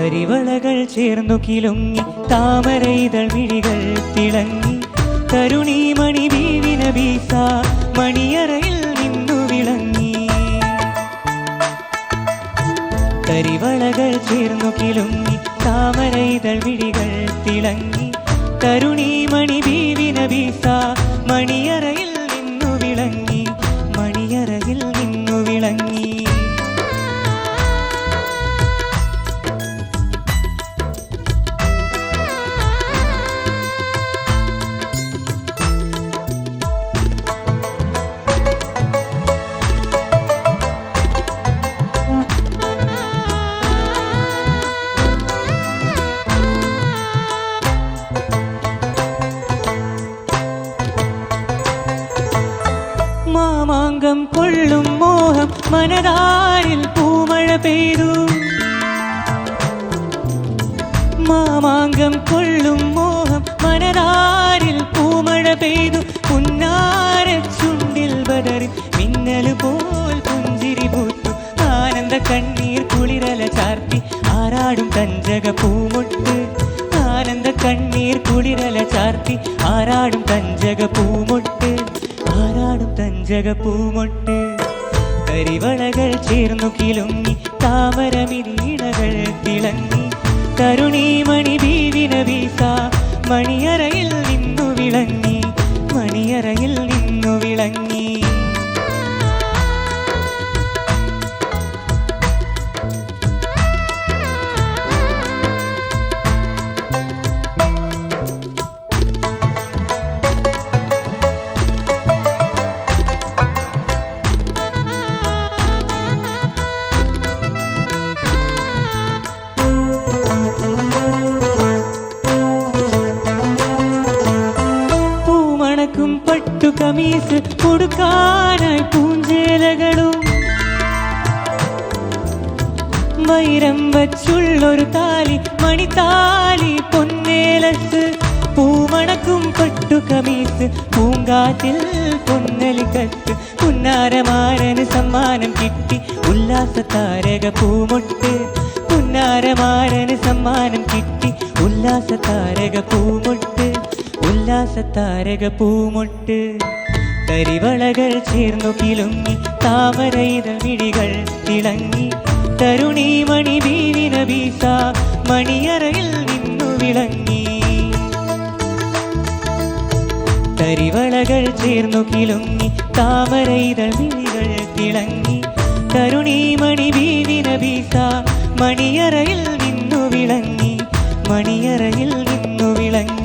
കരിവളകൾ ചേർന്നു കിലുങ്ങി താമരയിതൾ വിഴികൾ തിളങ്ങി തരുണീമണി വീവിന വീസ മണിയറയിൽ നിന്നു വിളങ്ങി. കരിവളകൾ ചേർന്നു കിലുങ്ങി താമരയിതൾ വിഴികൾ തിളങ്ങി തരുണീമണി വീവിന വീസ മണിയറയിൽ നിന്നു വിളങ്ങി, മണിയറയിൽ നിന്നു വിളങ്ങി. മാമാങ്കം കൊള്ളും മോഹം മനതാരിൽ പൂമഴ പെയ്തു. മാമാങ്കം കൊള്ളും മോഹം മനതാരിൽ പൂമഴ പെയ്തു. പുന്നാര ചുണ്ടിൽ ബദറിൽ മിന്നൽ പോൽ പുഞ്ചിരി പൂത്തു. ആനന്ദ കണ്ണീർ കുളിരല ചാർത്തി ആരാടും കഞ്ചക പൂമൊട്ട്. ആനന്ദ കണ്ണീർ കുളിരല ചാർത്തി ആരാടും കഞ്ചക പൂമൊട്ട്, ആരാടും തഞ്ചക പൂമൊട്ട്. കരിവളകൾ ചേർന്നു കിലുങ്ങി താമരമിരീണകൾ തിളങ്ങി തരുണീമണി വീവിന വീസ മണിയറയിൽ നിന്നു വിളങ്ങി, മണിയറയിൽ നിന്നു വിളങ്ങി. പട്ടു കമീസ് കൊടുക്കാനായി പൂഞ്ചേലകളും വൈരം വച്ചുള്ളൊരു താലി മണിത്താലി പൊന്നേലസ്. പൂമണക്കും പട്ടു കമീസ് പൂങ്കാറ്റിൽ പൊന്നലിക്കത്ത്. പുന്നാരമാരന് സമ്മാനം കിട്ടി ഉല്ലാസ താരക പൂമൊട്ട്. പുന്നാരമാരന് സമ്മാനം കിട്ടി ഉല്ലാസ താരക പൂമൊട്ട്, ഉല്ലാസ താരക പൂമൊട്ട്. കരിവളകൾ ചേർന്നു കിലുങ്ങി താമരയിതൾ വിഴികൾ തിളങ്ങി തരുണീമണി വീവിന വീസ മണിയറയിൽ നിന്നു വിളങ്ങി. കരിവളകൾ ചേർന്നു കിലുങ്ങി താമരയിതൾ വിഴികൾ തിളങ്ങി തരുണീമണി വീവിന വീസ മണിയറയിൽ നിന്നു വിളങ്ങി, മണിയറയിൽ നിന്നു വിളങ്ങി.